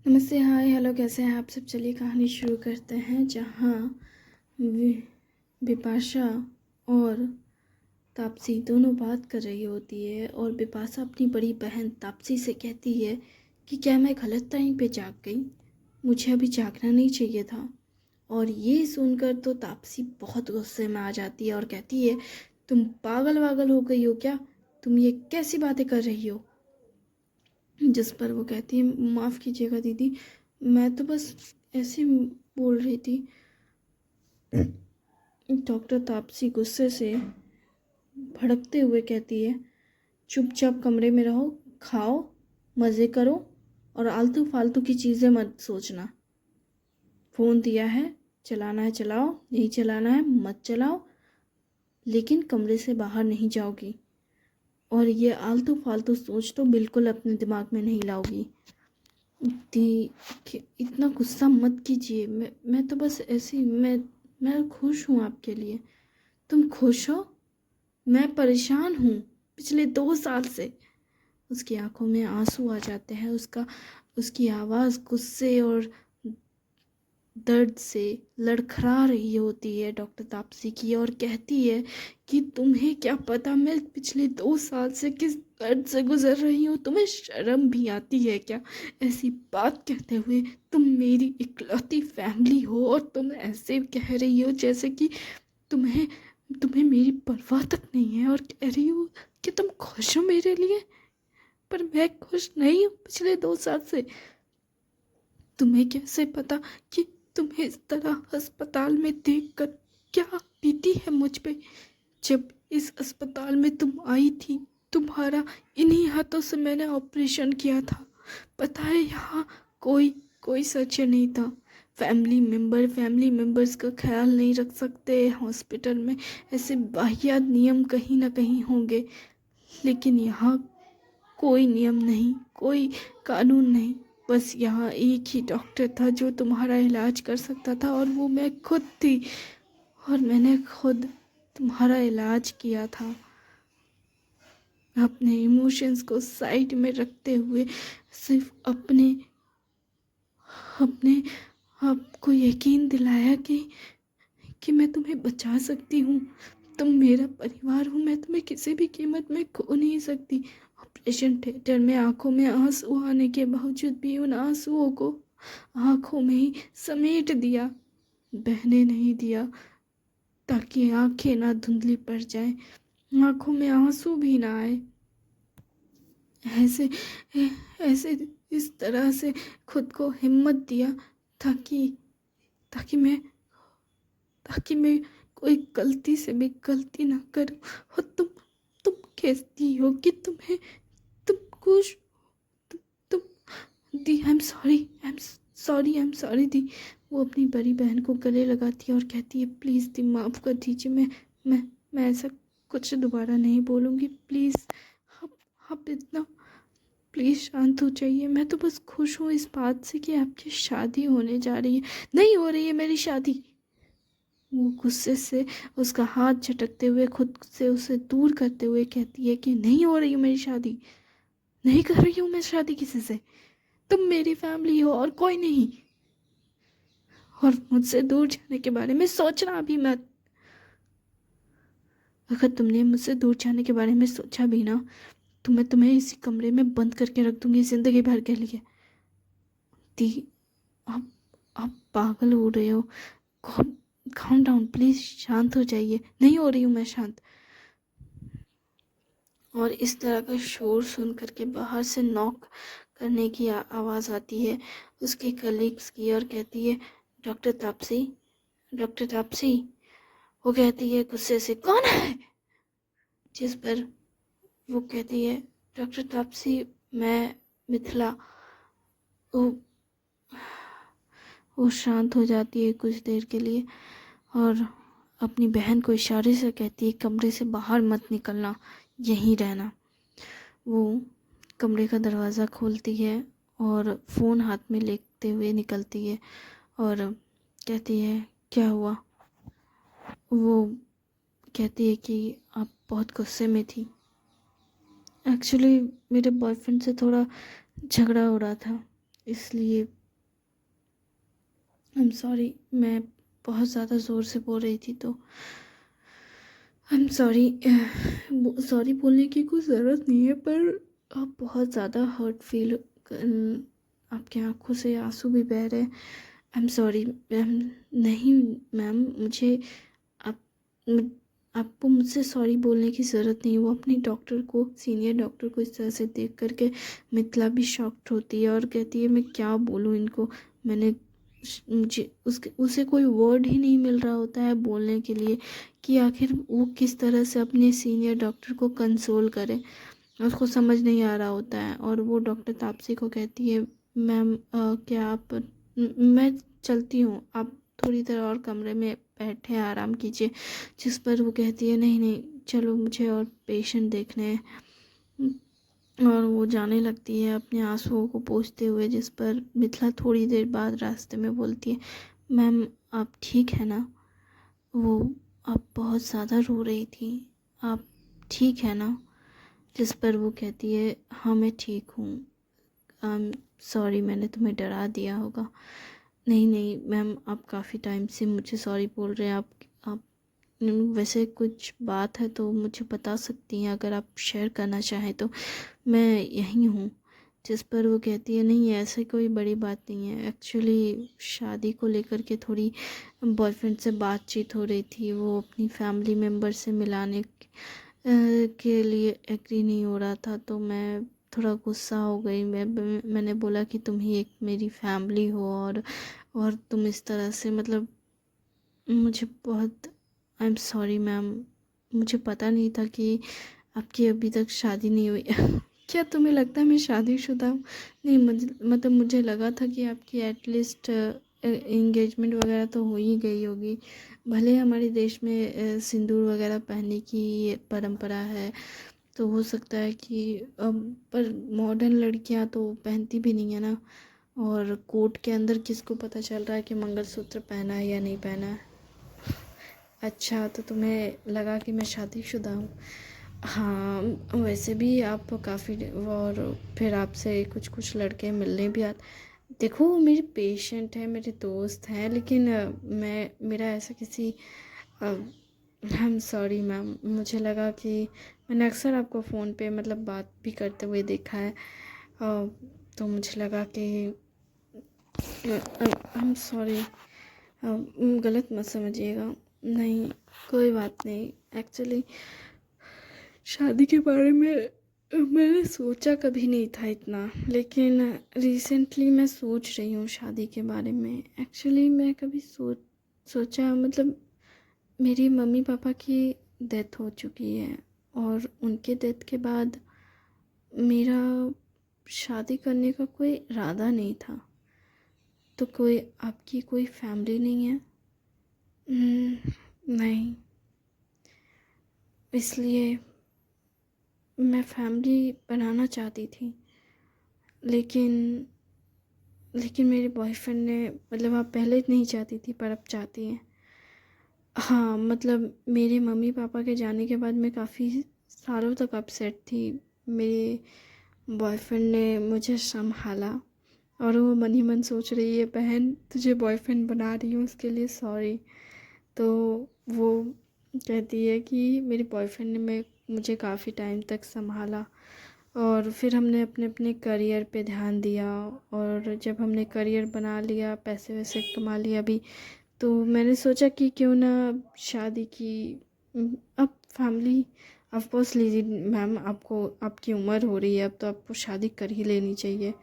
नमस्ते, हाय, हेलो, कैसे हैं आप सब। चलिए कहानी शुरू करते हैं। जहाँ बिपाशा और तापसी दोनों बात कर रही होती है और बिपाशा अपनी बड़ी बहन तापसी से कहती है कि क्या मैं गलत टाइम पे जाग गई, मुझे अभी जागना नहीं चाहिए था। और ये सुनकर तो तापसी बहुत गुस्से में आ जाती है और कहती है, तुम पागल वागल हो गई हो क्या, तुम ये कैसी बातें कर रही हो। जिस पर वो कहती है, माफ़ कीजिएगा दीदी, मैं तो बस ऐसे ही बोल रही थी। डॉक्टर तापसी गुस्से से भड़कते हुए कहती है, चुपचाप कमरे में रहो, खाओ, मज़े करो और आलतू फालतू की चीज़ें मत सोचना। फ़ोन दिया है, चलाना है चलाओ, नहीं चलाना है मत चलाओ, लेकिन कमरे से बाहर नहीं जाओगी। और ये आलतू फालतू सोच तो बिल्कुल अपने दिमाग में नहीं लाओगी। इतना गुस्सा मत कीजिए। मैं तो बस ऐसी मैं खुश हूँ आपके लिए। तुम खुश हो? मैं परेशान हूँ पिछले 2 साल से। उसकी आंखों में आंसू आ जाते हैं। उसकी आवाज़ गुस्से और दर्द से लड़खड़ा रही होती है डॉक्टर तापसी की, और कहती है कि तुम्हें क्या पता मैं पिछले 2 साल से किस दर्द से गुजर रही हूँ। तुम्हें शर्म भी आती है क्या ऐसी बात कहते हुए। तुम मेरी इकलौती फैमिली हो और तुम ऐसे कह रही हो जैसे कि तुम्हें तुम्हें मेरी परवाह तक नहीं है, और कह रही हो कि तुम खुश हो मेरे लिए। पर मैं खुश नहीं हूँ पिछले 2 साल से। तुम्हें कैसे पता कि तुम्हें इस तरह अस्पताल में देखकर क्या बीती है मुझ पे। जब इस अस्पताल में तुम आई थी, तुम्हारा इन्हीं हाथों से मैंने ऑपरेशन किया था। पता है, यहाँ कोई कोई सच नहीं था। फैमिली मेंबर्स का ख्याल नहीं रख सकते हॉस्पिटल में, ऐसे वाहियात नियम कहीं ना कहीं होंगे। लेकिन यहाँ कोई नियम नहीं, कोई कानून नहीं। बस यहाँ एक ही डॉक्टर था जो तुम्हारा इलाज कर सकता था, और वो मैं खुद थी। और मैंने खुद तुम्हारा इलाज किया था, अपने इमोशंस को साइड में रखते हुए। सिर्फ अपने अपने आपको यकीन दिलाया कि मैं तुम्हें बचा सकती हूँ। तुम मेरा परिवार हो, मैं तुम्हें किसी भी कीमत में खो नहीं सकती। ऑपरेशन थिएटर में आंखों में आंसू आने के बावजूद भी उन आंसुओं को आंखों में ही समेट दिया, बहने नहीं दिया, ताकि आंखें ना धुंधली पड़ जाए, आंखों में आंसू भी ना आए। ऐसे ऐसे इस तरह से खुद को हिम्मत दिया ताकि ताकि मैं ताकि मैं कोई गलती से भी गलती ना करूं। और तुम कहती हो कि तुम खुश, तुम दी, आई एम सॉरी दी। वो अपनी बड़ी बहन को गले लगाती है और कहती है, प्लीज़ दी, माफ़ कर दीजिए। मैं ऐसा कुछ दोबारा नहीं बोलूँगी। प्लीज़ आप आप इतना प्लीज़ शांत हो जाइए। मैं तो बस खुश हूँ इस बात से कि आपकी शादी होने जा रही है। नहीं हो रही है मेरी शादी। वो गुस्से से उसका हाथ झटकते हुए खुद से उसे दूर करते हुए कहती है कि नहीं हो रही हूँ मेरी शादी, नहीं कर रही हूँ मैं शादी किसी से। तुम मेरी फैमिली हो और कोई नहीं। और मुझसे दूर जाने के बारे में सोचना भी मत। अगर तुमने मुझसे दूर जाने के बारे में सोचा भी ना, तो मैं तुम्हें इसी कमरे में बंद करके रख दूंगी जिंदगी भर के लिए। दी, आप आप पागल हो रहे हो। calm डाउन प्लीज, शांत हो जाइए। नहीं हो रही हूँ मैं शांत। और इस तरह का शोर सुन करके बाहर से नॉक करने की आवाज़ आती है उसके कलीग्स की, और कहती है, डॉक्टर तापसी, डॉक्टर तापसी। वो कहती है गुस्से से, कौन है? जिस पर वो कहती है, डॉक्टर तापसी, मैं मिथिला। वो वो शांत हो जाती है कुछ देर के लिए और अपनी बहन को इशारे से कहती है, कमरे से बाहर मत निकलना, यहीं रहना। वो कमरे का दरवाज़ा खोलती है और फ़ोन हाथ में लेते हुए निकलती है और कहती है, क्या हुआ? वो कहती है कि आप बहुत गुस्से में थी। एक्चुअली मेरे बॉयफ्रेंड से थोड़ा झगड़ा हो रहा था, इसलिए आई एम सॉरी। मैं बहुत ज़्यादा ज़ोर से बोल रही थी तो आई एम सॉरी। सॉरी बोलने की कोई ज़रूरत नहीं है, पर आप बहुत ज़्यादा हर्ट फील, आपकी आंखों से आंसू भी बह रहे हैं। I am sorry ma'am. नहीं मैम, मुझे आप मु- आपको मुझसे सॉरी बोलने की ज़रूरत नहीं है। वो अपनी डॉक्टर को, सीनियर डॉक्टर को इस तरह से देख करके मिथिला भी शॉक्ड होती है और कहती है मैं क्या बोलूँ इनको। मैंने मुझे उसके उसे कोई वर्ड ही नहीं मिल रहा होता है बोलने के लिए कि आखिर वो किस तरह से अपने सीनियर डॉक्टर को कंसोल करे। उसको समझ नहीं आ रहा होता है और वो डॉक्टर तापसी को कहती है मैम क्या आप मैं चलती हूँ, आप थोड़ी देर और कमरे में बैठे आराम कीजिए। जिस पर वो कहती है नहीं नहीं चलो, मुझे और पेशेंट देखने हैं। और वो जाने लगती है अपने आंसुओं को पोंछते हुए, जिस पर मिथिला थोड़ी देर बाद रास्ते में बोलती है मैम आप ठीक है ना। वो आप बहुत ज़्यादा रो रही थी, आप ठीक है ना। जिस पर वो कहती है हाँ मैं ठीक हूँ, सॉरी मैंने तुम्हें डरा दिया होगा। नहीं नहीं मैम, आप काफ़ी टाइम से मुझे सॉरी बोल रहे हैं। आप वैसे कुछ बात है तो मुझे बता सकती हैं, अगर आप शेयर करना चाहें तो मैं यहीं हूँ। जिस पर वो कहती है नहीं ऐसे कोई बड़ी बात नहीं है, एक्चुअली शादी को लेकर के थोड़ी बॉयफ्रेंड से बातचीत हो रही थी। वो अपनी फैमिली मेम्बर से मिलाने के लिए एग्री नहीं हो रहा था, तो मैं थोड़ा गुस्सा हो गई। मैंने बोला कि तुम ही एक मेरी फैमिली हो और तुम इस तरह से मतलब मुझे बहुत आई एम सॉरी मैम। मुझे पता नहीं था कि आपकी अभी तक शादी नहीं हुई। क्या तुम्हें लगता है मैं शादीशुदा हूँ? नहीं मतलब मुझे लगा था कि आपकी एटलीस्ट एंगेजमेंट वगैरह तो हो ही गई होगी। भले हमारे देश में सिंदूर वगैरह पहनने की ये परंपरा है, तो हो सकता है कि अब पर मॉडर्न लड़कियां तो पहनती भी नहीं है ना। और कोर्ट के अंदर किसको पता चल रहा है कि मंगलसूत्र पहना है या नहीं पहना है। अच्छा, तो तुम्हें लगा कि मैं शादीशुदा हूँ। हाँ, वैसे भी आप काफ़ी, और फिर आपसे कुछ कुछ लड़के मिलने भी आते। देखो वो मेरे पेशेंट हैं, मेरे दोस्त हैं, लेकिन मैं मेरा ऐसा किसी आई एम सॉरी मैम। मुझे लगा कि मैंने अक्सर आपको फ़ोन पे मतलब बात भी करते हुए देखा है, तो मुझे लगा कि आई एम सॉरी, गलत मत समझिएगा। नहीं, कोई बात नहीं। एक्चुअली शादी के बारे में मैंने सोचा कभी नहीं था इतना, लेकिन रिसेंटली मैं सोच रही हूँ शादी के बारे में। एक्चुअली मैं कभी सोचा मतलब मेरी मम्मी पापा की डेथ हो चुकी है और उनके डेथ के बाद मेरा शादी करने का कोई इरादा नहीं था। तो कोई आपकी कोई फैमिली नहीं है? नहीं, इसलिए मैं फैमिली बनाना चाहती थी, लेकिन लेकिन मेरे बॉयफ्रेंड ने मतलब आप पहले नहीं चाहती थी पर अब चाहती हैं। हाँ मतलब मेरे मम्मी पापा के जाने के बाद मैं काफ़ी सालों तक अपसेट थी। मेरे बॉयफ्रेंड ने मुझे संभाला और वो मन ही मन सोच रही है बहन तुझे बॉयफ्रेंड बना रही हूँ उसके लिए सॉरी। तो वो कहती है कि मेरे बॉयफ्रेंड ने मुझे काफ़ी टाइम तक संभाला और फिर हमने अपने अपने करियर पे ध्यान दिया। और जब हमने करियर बना लिया, पैसे वैसे कमा लिया भी, तो मैंने सोचा कि क्यों ना शादी की अब फैमिली ऑफ कोर्स लीजिए मैम, आपको आपकी उम्र हो रही है अब तो आपको शादी कर ही लेनी चाहिए।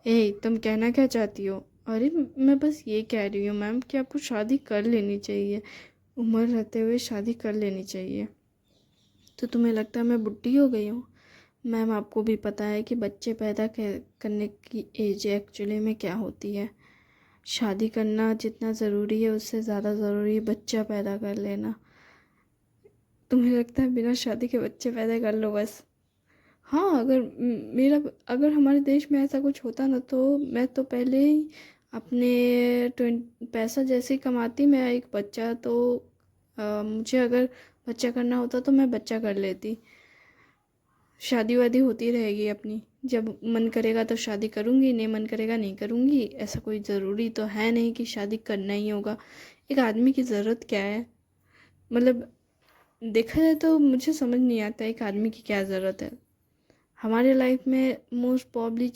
ए तुम कहना क्या चाहती हो? अरे मैं बस ये कह रही हूँ मैम कि आपको शादी कर लेनी चाहिए, उम्र रहते हुए शादी कर लेनी चाहिए। तो तुम्हें लगता है मैं बुढ़ी हो गई हूँ? मैम आपको भी पता है कि बच्चे पैदा करने की एज एक्चुअली में क्या होती है। शादी करना जितना ज़रूरी है उससे ज़्यादा ज़रूरी है बच्चा पैदा कर लेना। तुम्हें लगता है बिना शादी के बच्चे पैदा कर लो बस? हाँ, अगर मेरा अगर हमारे देश में ऐसा कुछ होता ना तो मैं तो पहले ही अपने पैसा जैसे ही कमाती मैं एक बच्चा तो मुझे अगर बच्चा करना होता तो मैं बच्चा कर लेती। शादी वादी होती रहेगी अपनी, जब मन करेगा तो शादी करूँगी, नहीं मन करेगा नहीं करूँगी। ऐसा कोई ज़रूरी तो है नहीं कि शादी करना ही होगा। एक आदमी की ज़रूरत क्या है, मतलब देखा जाए तो मुझे समझ नहीं आता एक आदमी की क्या ज़रूरत है। हमारे लाइफ में मोस्ट प्रॉब्ली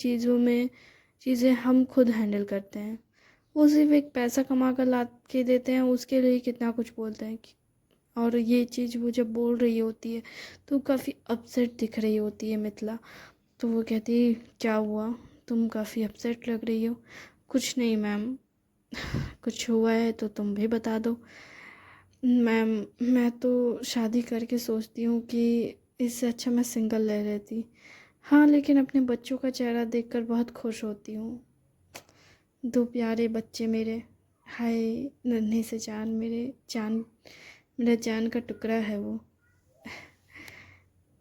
चीज़ें हम खुद हैंडल करते हैं। वो सिर्फ एक पैसा कमा कर ला के देते हैं, उसके लिए कितना कुछ बोलते हैं और ये चीज़ वो जब बोल रही होती है तो काफ़ी अपसेट दिख रही होती है मिथिला। तो वो कहती है क्या हुआ, तुम काफ़ी अपसेट लग रही हो। कुछ नहीं मैम, कुछ हुआ है तो तुम भी बता दो। मैम मैं तो शादी करके सोचती हूँ कि इससे अच्छा मैं सिंगल रह लेती। हाँ लेकिन अपने बच्चों का चेहरा देखकर बहुत खुश होती हूँ। दो प्यारे बच्चे मेरे, हाय नन्हे से जान, मेरा जान का टुकड़ा है वो।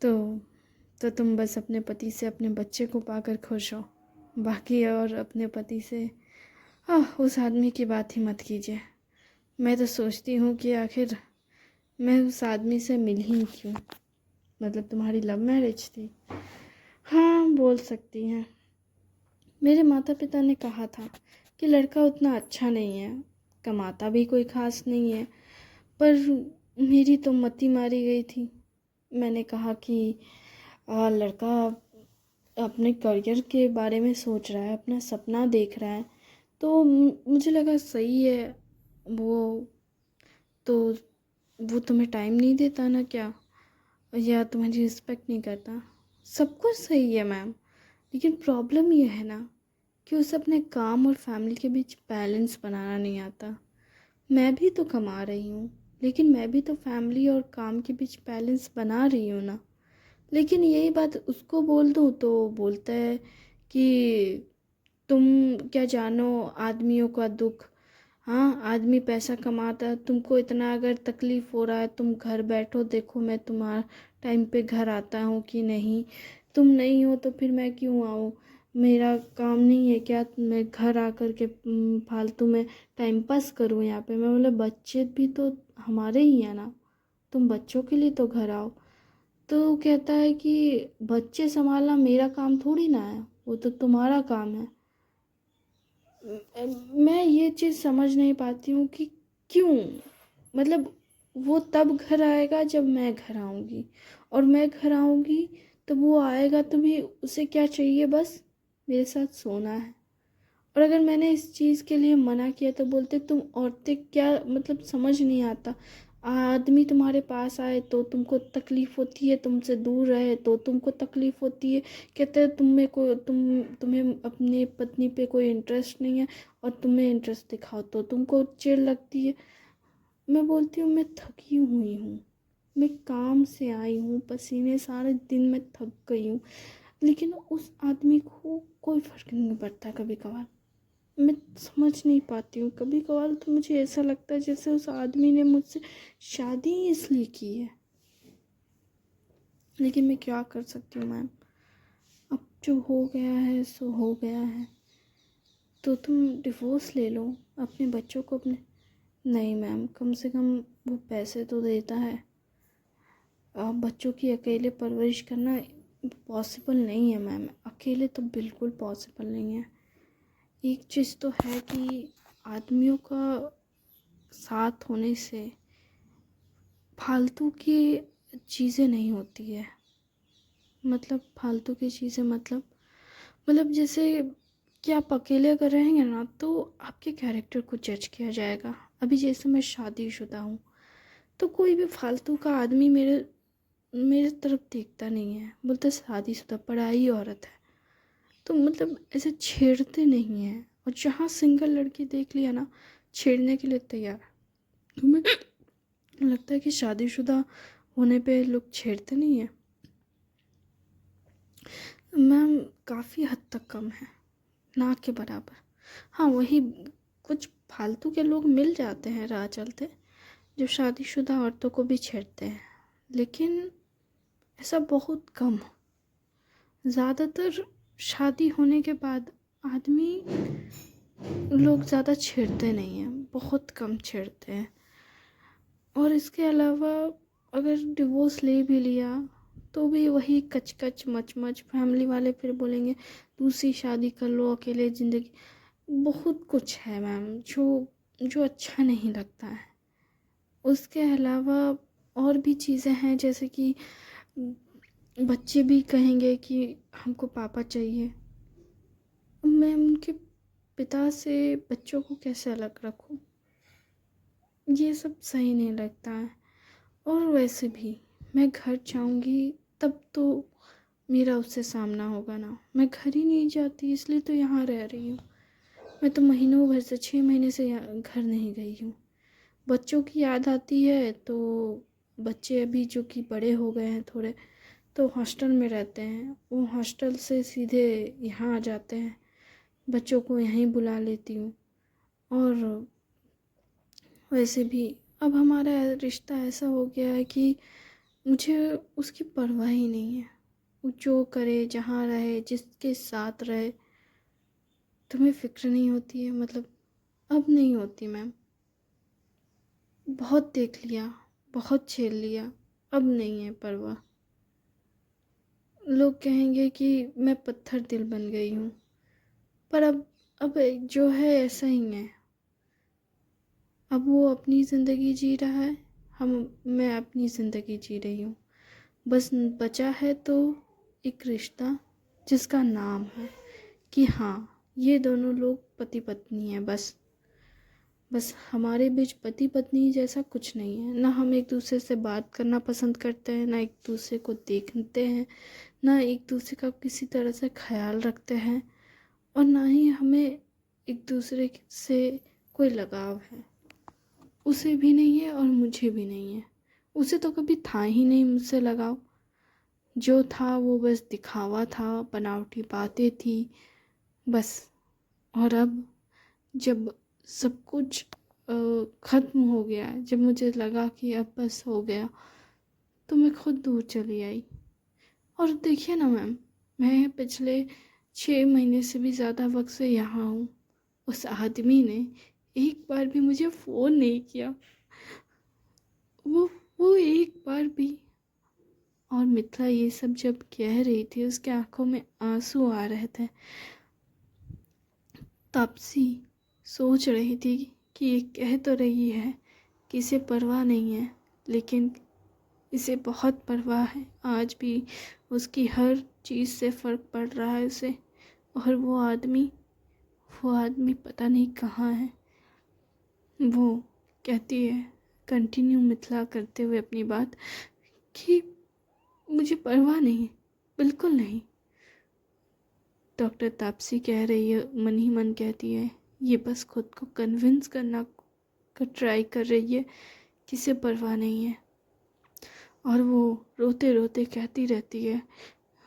तो तुम बस अपने पति से अपने बच्चे को पाकर खुश हो, बाकी और अपने पति से उस आदमी की बात ही मत कीजिए। मैं तो सोचती हूँ कि आखिर मैं उस आदमी से मिल ही क्यों। मतलब तुम्हारी लव मैरिज थी? हाँ बोल सकती हैं। मेरे माता पिता ने कहा था कि लड़का उतना अच्छा नहीं है, कमाता भी कोई ख़ास नहीं है, पर मेरी तो मति मारी गई थी। मैंने कहा कि लड़का अपने करियर के बारे में सोच रहा है, अपना सपना देख रहा है, तो मुझे लगा सही है। वो तो वो तुम्हें टाइम नहीं देता ना क्या, या तुम्हारी रिस्पेक्ट नहीं करता? सब कुछ सही है मैम, लेकिन प्रॉब्लम ये है ना कि उसे अपने काम और फैमिली के बीच बैलेंस बनाना नहीं आता। मैं भी तो कमा रही हूँ, लेकिन मैं भी तो फैमिली और काम के बीच बैलेंस बना रही हूँ ना। लेकिन यही बात उसको बोल दूँ तो बोलता है कि तुम क्या जानो आदमियों का दुख। हाँ आदमी पैसा कमाता है, तुमको इतना अगर तकलीफ़ हो रहा है तुम घर बैठो, देखो मैं तुम्हारा टाइम पे घर आता हूँ कि नहीं। तुम नहीं हो तो फिर मैं क्यों आऊँ, मेरा काम नहीं है क्या मैं घर आकर के फालतू में टाइम पास करूँ यहाँ पे? मैं बोला बच्चे भी तो हमारे ही हैं ना, तुम बच्चों के लिए तो घर आओ। तो कहता है कि बच्चे संभालना मेरा काम थोड़ी ना है, वो तो तुम्हारा काम है। मैं ये चीज़ समझ नहीं पाती हूँ कि क्यों, मतलब वो तब घर आएगा जब मैं घर आऊँगी, और मैं घर आऊँगी तो वो आएगा तो भी उसे क्या चाहिए, बस मेरे साथ सोना है। और अगर मैंने इस चीज़ के लिए मना किया तो बोलते तुम औरतें क्या, मतलब समझ नहीं आता। आदमी तुम्हारे पास आए तो तुमको तकलीफ़ होती है, तुमसे दूर रहे तो तुमको तकलीफ़ होती है। कहते हैं तुम्हें अपनी पत्नी पे कोई इंटरेस्ट नहीं है, और तुम्हें इंटरेस्ट दिखाओ तो तुमको चिढ़ लगती है। मैं बोलती हूँ मैं थकी हुई हूँ, मैं काम से आई हूँ, पसीने सारे दिन में थक गई हूँ, लेकिन उस आदमी को कोई फ़र्क नहीं पड़ता। कभी कभार मैं समझ नहीं पाती हूँ, कभी कभार तो मुझे ऐसा लगता है जैसे उस आदमी ने मुझसे शादी ही इसलिए की है। लेकिन मैं क्या कर सकती हूँ मैम, अब जो हो गया है सो हो गया है। तो तुम डिवोर्स ले लो, अपने बच्चों को अपने। नहीं मैम, कम से कम वो पैसे तो देता है। बच्चों की अकेले परवरिश करना पॉसिबल नहीं है मैम, अकेले तो बिल्कुल पॉसिबल नहीं है। एक चीज़ तो है कि आदमियों का साथ होने से फालतू की चीज़ें नहीं होती है। मतलब फालतू की चीज़ें मतलब जैसे कि आप अकेले अगर रहेंगे ना तो आपके कैरेक्टर को जज किया जाएगा। अभी जैसे मैं शादीशुदा हूँ तो कोई भी फालतू का आदमी मेरे मेरे तरफ देखता नहीं है, बोलता शादीशुदा पढ़ाई औरत है, तो मतलब ऐसे छेड़ते नहीं हैं। और जहाँ सिंगल लड़की देख लिया ना, छेड़ने के लिए तैयार। तुम्हें लगता है कि शादीशुदा होने पे लोग छेड़ते नहीं हैं? मैम काफ़ी हद तक कम है, ना के बराबर। हाँ वही कुछ फालतू के लोग मिल जाते हैं राह चलते, जो शादीशुदा औरतों को भी छेड़ते हैं, लेकिन ऐसा बहुत कम। ज़्यादातर शादी होने के बाद आदमी लोग ज़्यादा छेड़ते नहीं हैं, बहुत कम छेड़ते हैं। और इसके अलावा अगर डिवोर्स ले भी लिया तो भी वही कच कच मच मच। फैमिली वाले फिर बोलेंगे दूसरी शादी कर लो, अकेले ज़िंदगी। बहुत कुछ है मैम जो जो अच्छा नहीं लगता है। उसके अलावा और भी चीज़ें हैं, जैसे कि बच्चे भी कहेंगे कि हमको पापा चाहिए। मैं उनके पिता से बच्चों को कैसे अलग रखूं? ये सब सही नहीं लगता है। और वैसे भी मैं घर जाऊंगी तब तो मेरा उससे सामना होगा ना। मैं घर ही नहीं जाती, इसलिए तो यहाँ रह रही हूँ। मैं तो महीनों भर से 6 महीने से घर नहीं गई हूँ। बच्चों की याद आती है तो बच्चे अभी जो कि बड़े हो गए हैं थोड़े, तो हॉस्टल में रहते हैं। वो हॉस्टल से सीधे यहाँ आ जाते हैं। बच्चों को यहीं बुला लेती हूँ। और वैसे भी अब हमारा रिश्ता ऐसा हो गया है कि मुझे उसकी परवाह ही नहीं है। वो जो करे, जहाँ रहे, जिसके साथ रहे। तुम्हें फिक्र नहीं होती है? मतलब अब नहीं होती मैम। बहुत देख लिया, बहुत झेल लिया, अब नहीं है परवाह। लोग कहेंगे कि मैं पत्थर दिल बन गई हूँ, पर अब जो है ऐसा ही है। अब वो अपनी ज़िंदगी जी रहा है, मैं अपनी ज़िंदगी जी रही हूँ। बस बचा है तो एक रिश्ता जिसका नाम है कि हाँ, ये दोनों लोग पति पत्नी हैं। बस हमारे बीच पति पत्नी जैसा कुछ नहीं है। ना हम एक दूसरे से बात करना पसंद करते हैं, ना एक दूसरे को देखते हैं, ना एक दूसरे का किसी तरह से ख्याल रखते हैं, और ना ही हमें एक दूसरे से कोई लगाव है। उसे भी नहीं है और मुझे भी नहीं है। उसे तो कभी था ही नहीं मुझसे लगाव। जो था वो बस दिखावा था, बनावटी बातें थी बस। और अब जब सब कुछ ख़त्म हो गया, जब मुझे लगा कि अब बस हो गया, तो मैं खुद दूर चली आई। और देखिए ना मैम, मैं पिछले 6 महीने से भी ज़्यादा वक्त से यहाँ हूँ। उस आदमी ने एक बार भी मुझे फ़ोन नहीं किया, वो एक बार भी। और मिथिला ये सब जब कह रही थी, उसके आंखों में आंसू आ रहे थे। तापसी सोच रही थी कि ये कह तो रही है कि इसे परवाह नहीं है, लेकिन इसे बहुत परवाह है। आज भी उसकी हर चीज़ से फ़र्क पड़ रहा है उसे। और वो आदमी पता नहीं कहाँ है। वो कहती है, कंटिन्यू मिथिला करते हुए अपनी बात, कि मुझे परवाह नहीं, बिल्कुल नहीं। डॉक्टर तापसी कह रही है, मन ही मन कहती है, ये बस खुद को कन्विंस करना का ट्राई कर रही है कि इसे परवाह नहीं है। और वो रोते रोते कहती रहती है,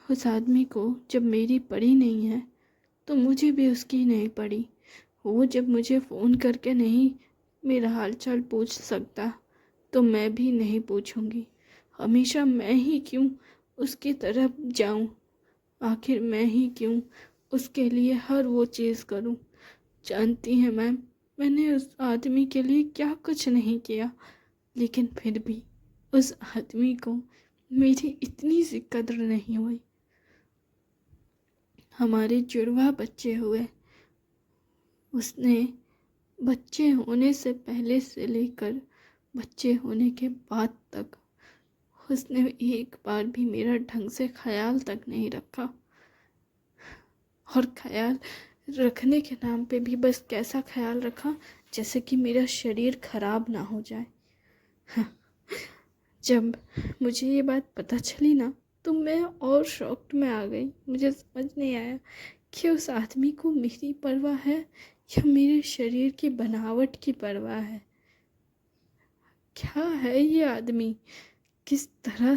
उस आदमी को जब मेरी पड़ी नहीं है तो मुझे भी उसकी नहीं पड़ी। वो जब मुझे फ़ोन करके नहीं मेरा हालचाल पूछ सकता, तो मैं भी नहीं पूछूंगी। हमेशा मैं ही क्यों उसकी तरफ जाऊं? आखिर मैं ही क्यों उसके लिए हर वो चीज़ करूं? जानती हैं मैम, मैंने उस आदमी के लिए क्या कुछ नहीं किया, लेकिन फिर भी उस आदमी को मेरी इतनी सी कद्र नहीं हुई। हमारे जुड़वा बच्चे हुए, उसने बच्चे होने से पहले से लेकर बच्चे होने के बाद तक उसने एक बार भी मेरा ढंग से ख्याल तक नहीं रखा। और ख्याल रखने के नाम पे भी बस कैसा ख्याल रखा, जैसे कि मेरा शरीर खराब ना हो जाए। जब मुझे ये बात पता चली ना, तो मैं और शॉक्ड में आ गई। मुझे समझ नहीं आया कि उस आदमी को मेरी परवाह है या मेरे शरीर की बनावट की परवाह है। क्या है ये आदमी? किस तरह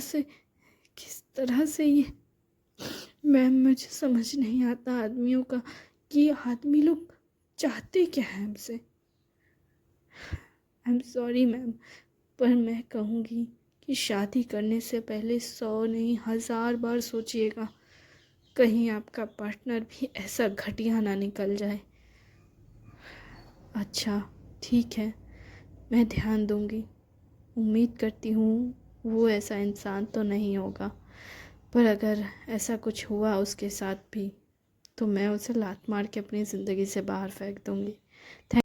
से ये मैम, मुझे समझ नहीं आता आदमियों का कि आदमी लोग चाहते क्या है हमसे। आई एम सॉरी मैम, पर मैं कहूँगी कि शादी करने से पहले 100 नहीं 1000 बार सोचिएगा। कहीं आपका पार्टनर भी ऐसा घटिया ना निकल जाए। अच्छा, ठीक है, मैं ध्यान दूँगी। उम्मीद करती हूँ वो ऐसा इंसान तो नहीं होगा। पर अगर ऐसा कुछ हुआ उसके साथ भी तो मैं उसे लात मार के अपनी ज़िंदगी से बाहर फेंक दूँगी।